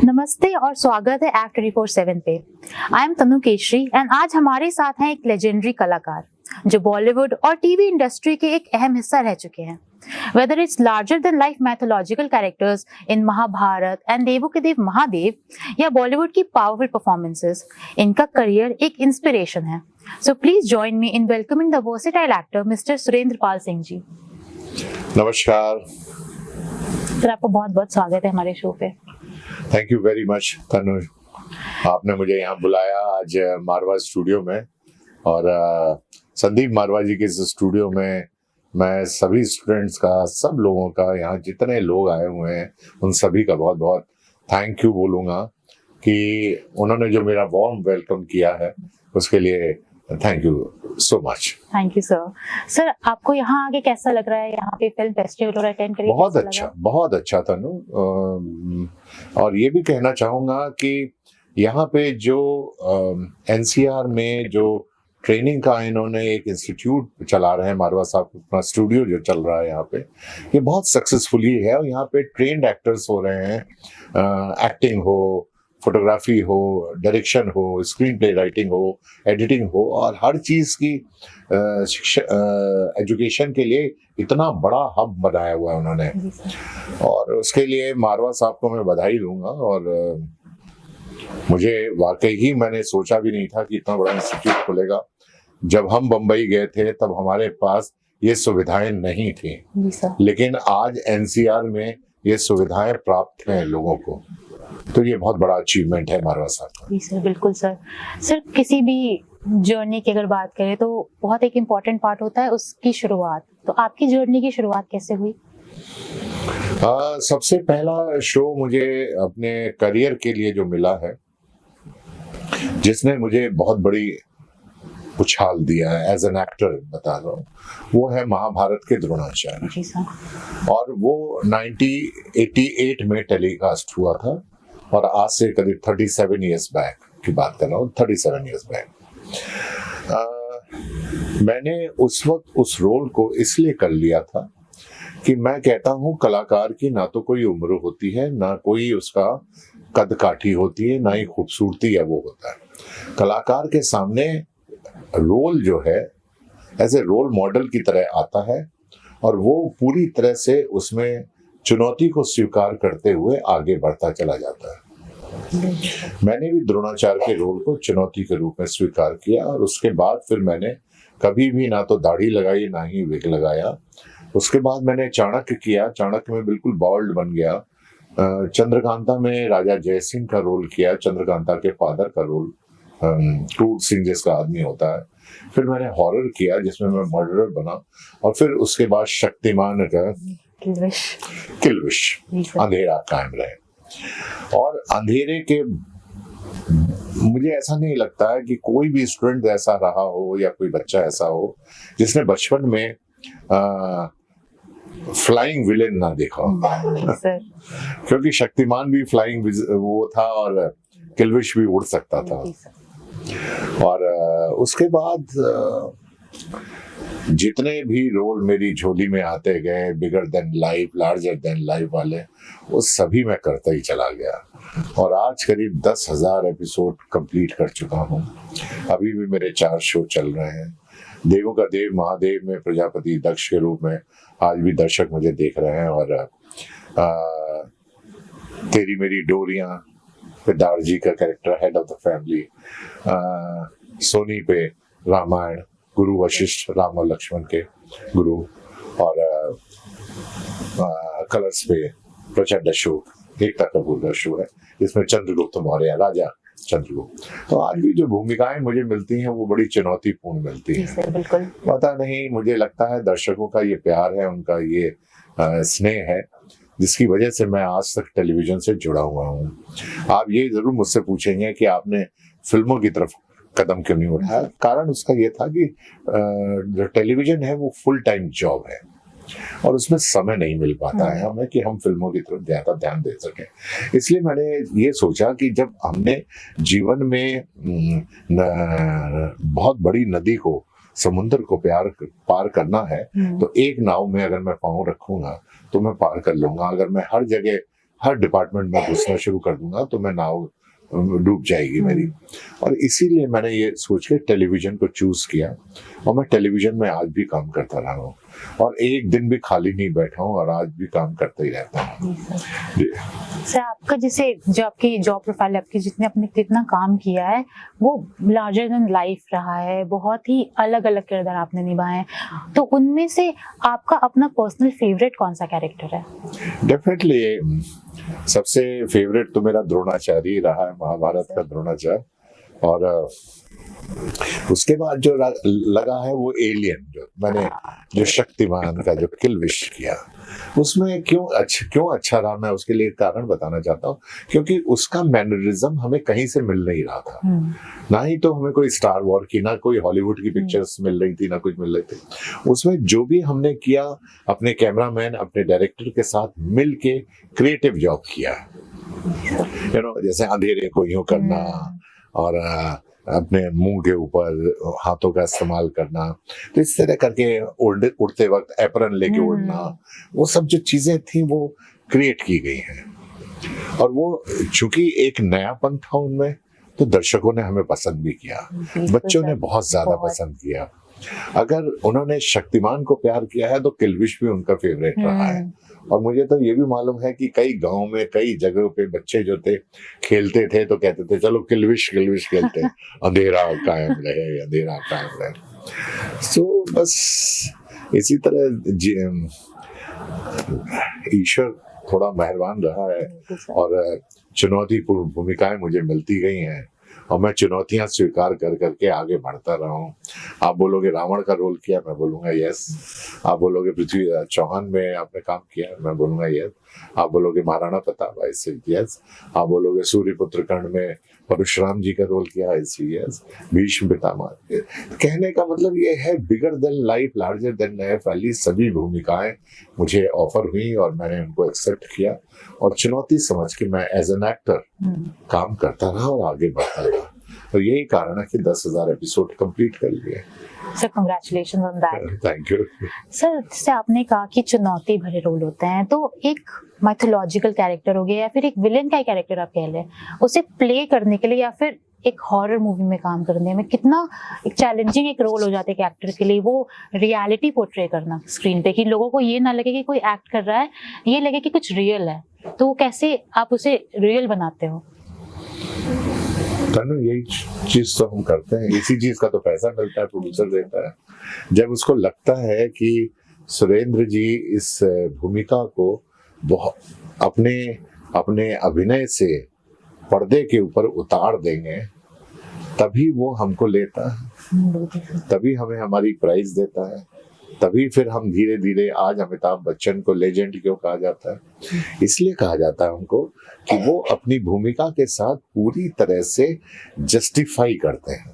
नमस्ते और स्वागत है एक्ट 24/7 पे। I am Tanu Keshari and आज हमारे साथ हैं एक लेजेंडरी कलाकार जो बॉलीवुड और टीवी इंडस्ट्री के एक अहम हिस्सा रह चुके हैं। Whether it's larger than life mythological characters in Mahabharat and देवों के देव महादेव या बॉलीवुड की पावरफुल परफॉर्मेंसेस, इनका करियर एक इंस्पिरेशन है। So please join me in welcoming the versatile actor mister Surendra Pal Singh ji. नमस्कार सर, आपका बहुत बहुत स्वागत है हमारे शो पे। थैंक यू वेरी मच तनु, आपने मुझे यहाँ बुलाया आज मारवा स्टूडियो में और संदीप मारवा जी के इस स्टूडियो में मैं सभी स्टूडेंट्स का, सब लोगों का, यहाँ जितने लोग आए हुए हैं उन सभी का बहुत बहुत थैंक यू बोलूँगा कि उन्होंने जो मेरा वार्म वेलकम किया है उसके लिए thank you so much. Thank you sir. Sir, आपको यहाँ आके कैसा लग रहा है? यहाँ पे फिल्म फेस्टिवल अटेंड करके बहुत अच्छा तनु। और ये भी कहना चाहूँगा कि यहाँ पे जो एनसीआर में जो ट्रेनिंग का इन्होंने एक इंस्टीट्यूट चला रहे हैं, मारवा साहब अपना स्टूडियो जो चल रहा है यहाँ पे, ये बहुत सक्सेसफुली है और यहाँ पे ट्रेंड एक्टर्स हो रहे हैं। एक्टिंग हो, फोटोग्राफी हो, डायरेक्शन हो, स्क्रीन प्ले राइटिंग हो, एडिटिंग हो, और हर चीज़ की एजुकेशन के लिए इतना बड़ा हब बनाया हुआ है उन्होंने, और उसके लिए मारवा साहब को मैं बधाई दूंगा। और मुझे वाकई ही मैंने सोचा भी नहीं था कि इतना बड़ा इंस्टीट्यूट खुलेगा। जब हम बम्बई गए थे तब हमारे पास ये सुविधाएं नहीं थी, लेकिन आज एनसीआर में ये सुविधाएं प्राप्त हैं लोगों को, तो ये बहुत बड़ा अचीवमेंट है मारवा साहब का। जी सर, बिल्कुल सर। सर, किसी भी जर्नी की अगर बात करें तो बहुत एक इम्पोर्टेंट पार्ट होता है उसकी शुरुआत। तो आपकी जर्नी की शुरुआत कैसे हुई? सबसे पहला शो मुझे अपने करियर के लिए जो मिला है, जिसने मुझे बहुत बड़ी उछाल दिया है एज एन एक्टर, बता रहा हूँ, वो है महाभारत के द्रोणाचार्य। और वो 1988 में टेलीकास्ट हुआ था और आज से करीब 37 इयर्स बैक की बात कर रहा हूँ, 37 इयर्स बैक। मैंने उस वक्त उस रोल को इसलिए कर लिया था कि मैं कहता हूँ कलाकार की ना तो कोई उम्र होती है, ना कोई उसका कद काठी होती है, ना ही खूबसूरती है वो होता है। कलाकार के सामने रोल जो है एज ए रोल मॉडल की तरह आता है और वो पूरी तरह से उसमें चुनौती को स्वीकार करते हुए आगे बढ़ता चला जाता है। मैंने भी द्रोणाचार्य के रोल को चुनौती के रूप में स्वीकार किया और उसके बाद फिर मैंने कभी भी ना तो दाढ़ी लगाई ना ही विग लगाया। उसके बाद मैंने चाणक्य किया, चाणक्य में बिल्कुल बॉल्ड बन गया। चंद्रकांता में राजा जयसिंह का रोल किया, चंद्रकांता के फादर का रोल, क्रूर सिंह जिसका आदमी होता है। फिर मैंने हॉरर किया जिसमें मैं मर्डरर बना, और फिर उसके बाद शक्तिमान का किल्विश, अंधेरा कायम रहे। और अंधेरे के मुझे ऐसा नहीं लगता है कि कोई भी स्टूडेंट ऐसा रहा हो या कोई बच्चा ऐसा हो जिसने बचपन में फ्लाइंग विलेन ना देखा हो। क्योंकि शक्तिमान भी फ्लाइंग वो था और किल्विश भी उड़ सकता था। और उसके बाद जितने भी रोल मेरी झोली में आते गए, bigger than life, larger than life वाले, वो सभी मैं करता ही चला गया। और आज करीब 10,000 एपिसोड कंप्लीट कर चुका हूँ। अभी भी मेरे 4 शो चल रहे हैं। देवों का देव महादेव में प्रजापति दक्ष के रूप में आज भी दर्शक मुझे देख रहे हैं। और तेरी मेरी डोरियां पे दारजी का character, head of the family. Sony पे रामायण, गुरु वशिष्ठ, राम और लक्ष्मण के गुरु। और कलर्स पे प्रचंड अशोक, एकता कपूर का शो है जिसमें चंद्रगुप्त मौर्य, राजा चंद्रगुप्त। तो आज भी जो भूमिकाएं मुझे मिलती हैं वो बड़ी चुनौतीपूर्ण मिलती हैं। बिल्कुल। पता नहीं, मुझे लगता है दर्शकों का ये प्यार है, उनका ये स्नेह है, जिसकी वजह से मैं आज तक टेलीविजन से जुड़ा हुआ हूँ। आप ये जरूर मुझसे पूछेंगे कि आपने फिल्मों की तरफ कदम क्यों नहीं उठाया। कारण उसका ये था कि जो टेलीविजन है वो फुल टाइम जॉब है और उसमें समय नहीं मिल पाता है हमें कि हम फिल्मों की तरफ ज्यादा ध्यान दे सकें। इसलिए मैंने ये सोचा कि जब हमने जीवन में बहुत बड़ी नदी को, समुद्र को पार करना है, तो एक नाव में अगर मैं पाँव रखूंगा तो मैं पार कर लूंगा। अगर मैं हर जगह हर डिपार्टमेंट में घुसना शुरू कर दूंगा तो मैं नाव डूब जाएगी मेरी। और इसीलिए मैंने ये सोच के टेलीविजन को चूज किया और मैं टेलीविजन में आज भी काम करता रहा हूँ और एक दिन भी खाली नहीं बैठा हूँ और आज भी काम करता ही रहता हूँ। सर आपका जैसे जो आपकी जॉब प्रोफाइल, आपकी जितने आपने कितना काम किया है वो लार्जर देन लाइफ रहा है, बहुत ही अलग अलग किरदार आपने निभाए हैं, तो उनमें से आपका अपना पर्सनल फेवरेट कौन सा कैरेक्टर है? डेफिनेटली सबसे फेवरेट तो मेरा द्रोणाचार्य रहा है, महाभारत का द्रोणाचार्य। और उसके बाद जो लगा है वो एलियन, जो मैंने जो शक्तिमान का जो किल विश किया, उसमें क्यों अच्छा रहा, मैं उसके लिए कारण बताना चाहता हूँ। क्योंकि उसका मैनरिज्म हमें कहीं से मिल नहीं रहा था, ना ही तो हमें कोई स्टार वॉर की, ना कोई हॉलीवुड की पिक्चर्स मिल रही थी, ना कुछ मिल रही थी। उसमें जो भी हमने किया अपने कैमरामैन, अपने डायरेक्टर के साथ मिल के क्रिएटिव जॉब किया। जैसे अंधेरे को यूं करना और अपने मुंह के ऊपर हाथों का इस्तेमाल करना, तो इस तरह करके उड़ते वक्त एप्रन लेके उड़ना, वो सब जो चीजें थी वो क्रिएट की गई हैं। और वो चूंकि एक नयापन था उनमें, तो दर्शकों ने हमें पसंद भी किया, बच्चों ने बहुत ज्यादा पसंद किया। अगर उन्होंने शक्तिमान को प्यार किया है तो किलविश भी उनका फेवरेट रहा है। और मुझे तो ये भी मालूम है कि कई गांव में कई जगहों पे बच्चे जो थे खेलते थे तो कहते थे चलो किलविश किलविश खेलते, अंधेरा कायम रहे, अंधेरा कायम रहे। सो बस इसी तरह ईश्वर थोड़ा मेहरबान रहा है और चुनौतीपूर्ण भूमिकाएं मुझे मिलती गई हैं और मैं चुनौतियां स्वीकार कर करके आगे बढ़ता रहा हूँ। आप बोलोगे रावण का रोल किया, मैं बोलूंगा यस। आप बोलोगे पृथ्वीराज चौहान में आपने काम किया, मैं बोलूंगा यस। आप बोलोगे महाराणा प्रताप, ऐसे यस। आप बोलोगे सूर्यपुत्र कर्ण में परशुराम जी का रोल किया, ऐसे यस। भीष्म पितामह, कहने का मतलब ये है bigger than life, larger than life वाली सभी भूमिकाएं मुझे ऑफर हुई और मैंने उनको एक्सेप्ट किया और चुनौती समझ के मैं एज एन एक्टर काम करता रहा और आगे बढ़ता रहा। और यही कारण है कि 10,000 एपिसोड कंप्लीट कर लिए। Sir congratulations on that. Thank you. Sir जैसे आपने कहा कि चुनौती भरे रोल होते हैं, तो एक माइथोलॉजिकल कैरेक्टर हो गया या फिर एक विलेन का कैरेक्टर आप कह लें, उसे प्ले करने के लिए या फिर एक हॉरर मूवी में काम करने में कितना एक चैलेंजिंग एक रोल हो जाता है कि एक्टर के लिए वो रियलिटी पोर्ट्रे करना स्क्रीन पे, कि लोगों को ये ना लगे कि कोई एक्ट कर रहा है, ये लगे कि कुछ रियल है। तो कैसे आप उसे रियल बनाते हो? यही चीज तो हम करते हैं, इसी चीज का तो पैसा मिलता है, प्रोड्यूसर देता है। जब उसको लगता है कि सुरेंद्र जी इस भूमिका को बहुत अपने अभिनय से पर्दे के ऊपर उतार देंगे, तभी वो हमको लेता है, तभी हमें हमारी प्राइज देता है, तभी फिर हम धीरे धीरे, आज अमिताभ बच्चन को लेजेंड क्यों कहा जाता है? इसलिए कहा जाता है उनको कि वो अपनी भूमिका के साथ पूरी तरह से जस्टिफाई करते हैं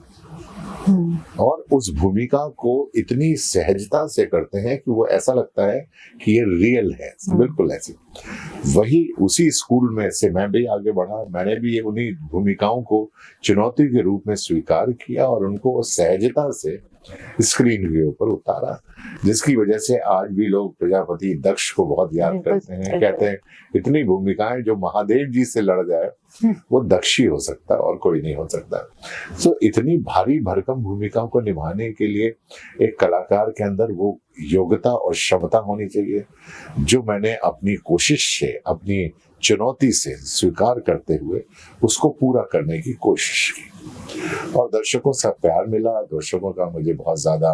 और उस भूमिका को इतनी सहजता से करते हैं कि वो ऐसा लगता है कि ये रियल है, बिल्कुल ऐसे। वही उसी स्कूल में से मैं भी आगे बढ़ा, मैंने भी उन्हीं भूमिकाओं को चुनौती के रूप में स्वीकार किया और उनको सहजता से स्क्रीन के ऊपर उतारा, जिसकी वजह से आज भी लोग प्रजापति दक्ष को बहुत याद करते हैं। कहते हैं इतनी भूमिकाएं जो महादेव जी से लड़ जाए वो दक्ष ही हो सकता है और कोई नहीं हो सकता। तो इतनी भारी भरकम भूमिकाओं को निभाने के लिए एक कलाकार के अंदर वो योग्यता और क्षमता होनी चाहिए, जो मैंने अपनी कोशिश से, अपनी चुनौती से स्वीकार करते हुए उसको पूरा करने की कोशिश की और दर्शकों से प्यार मिला। दर्शकों का मुझे बहुत ज्यादा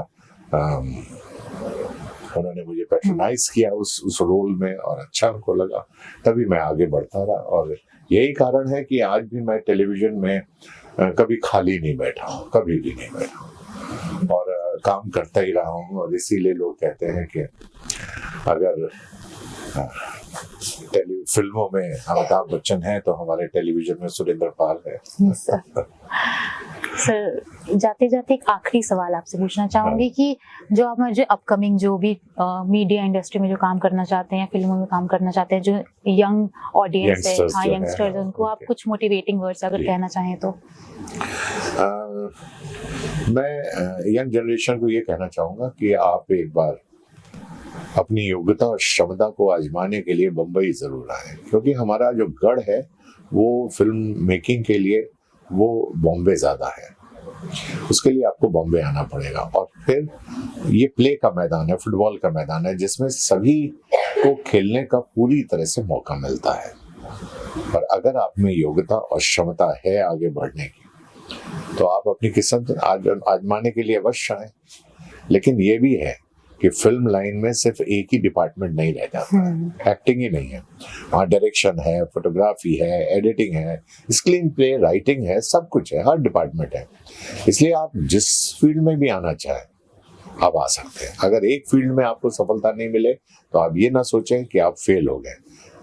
उन्होंने मुझे पैट्रोनाइज किया उस रोल में और अच्छा उनको लगा, तभी मैं आगे बढ़ता रहा। और यही कारण है कि आज भी मैं टेलीविजन में कभी खाली नहीं बैठा हूँ, कभी भी नहीं बैठा हूँ और काम करता ही रहा हूँ। और इसीलिए लोग कहते हैं कि अगर फिल्मों में अमिताभ बच्चन है तो हमारे टेलीविजन में सुरेंद्र पाल है। सर जाते जाते एक आखिरी सवाल आपसे पूछना चाहूंगी कि जो आप जो अपकमिंग जो भी मीडिया इंडस्ट्री में जो काम करना चाहते हैं, फिल्मों में काम करना चाहते हैं, जो यंग ऑडियंस है, हाँ यंगस्टर्स, उनको आप कुछ मोटिवेटिंग वर्ड्स अगर कहना चाहें तो? मैं यंग जनरेशन को ये कहना चाहूंगा कि आप एक बार अपनी योग्यता और क्षमता को आजमाने के लिए बम्बई जरूर आए, क्योंकि हमारा जो गढ़ है वो फिल्म मेकिंग के लिए वो बॉम्बे ज़्यादा है। उसके लिए आपको बॉम्बे आना पड़ेगा। और फिर ये प्ले का मैदान है, फुटबॉल का मैदान है, जिसमें सभी को खेलने का पूरी तरह से मौका मिलता है। और अगर आप में योग्यता और क्षमता है आगे बढ़ने की, तो आप अपनी किस्मत आजमाने के लिए अवश्य आए। लेकिन ये भी है कि फिल्म लाइन में सिर्फ एक ही डिपार्टमेंट नहीं रह जाता है, एक्टिंग ही नहीं है, वहाँ डायरेक्शन है, फोटोग्राफी है, एडिटिंग है, स्क्रीन प्ले, राइटिंग है, सब कुछ है, हर डिपार्टमेंट है। इसलिए आप जिस फील्ड में भी आना चाहें आप आ सकते हैं। अगर एक फील्ड में आपको सफलता नहीं मिले तो आप ये ना सोचें कि आप फेल हो गए,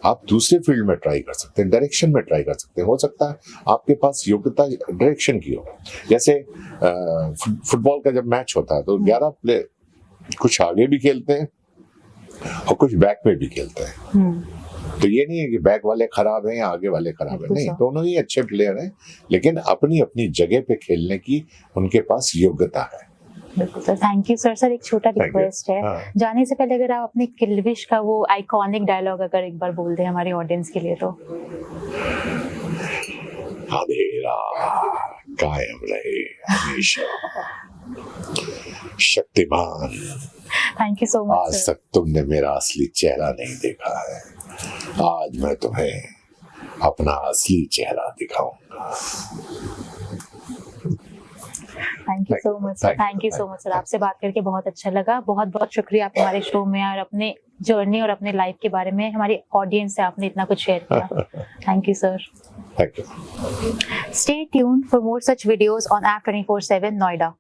आप दूसरे फील्ड में ट्राई कर सकते हैं, डायरेक्शन में ट्राई कर सकते हैं। हो सकता है आपके पास योग्यता डायरेक्शन की हो। जैसे फुटबॉल का जब मैच होता है तो 11 प्लेयर कुछ आगे भी खेलते हैं और कुछ बैक में भी खेलते हैं। तो ये नहीं है कि बैक वाले खराब हैं या आगे वाले खराब हैं, नहीं, दोनों ही अच्छे प्लेयर हैं, लेकिन अपनी अपनी जगह पे खेलने की उनके पास योग्यता है। बिल्कुल sir, thank you sir. Sir एक छोटा रिक्वेस्ट है, जाने से पहले अगर आप अपने किल्विश का वो आइकॉनिक डायलॉग अगर एक बार बोल दें हमारे ऑडियंस के लिए तो। अंधेरा कायम रहे हमेशा, Shaktimaan. Thank you so much. आज तक तुमने मेरा असली चेहरा नहीं देखा है, आज मैं तुम्हें अपना असली चेहरा दिखाऊंगा। Thank you so much sir, thank you so much sir. आपसे बात करके बहुत अच्छा लगा। बहुत बहुत शुक्रिया आप हमारे शो में और अपने जर्नी और अपने लाइफ के बारे में हमारी ऑडियंस से आपने इतना कुछ शेयर किया। Thank you sir. Thank you. Stay tuned for more such videos on App 24/7 Noida.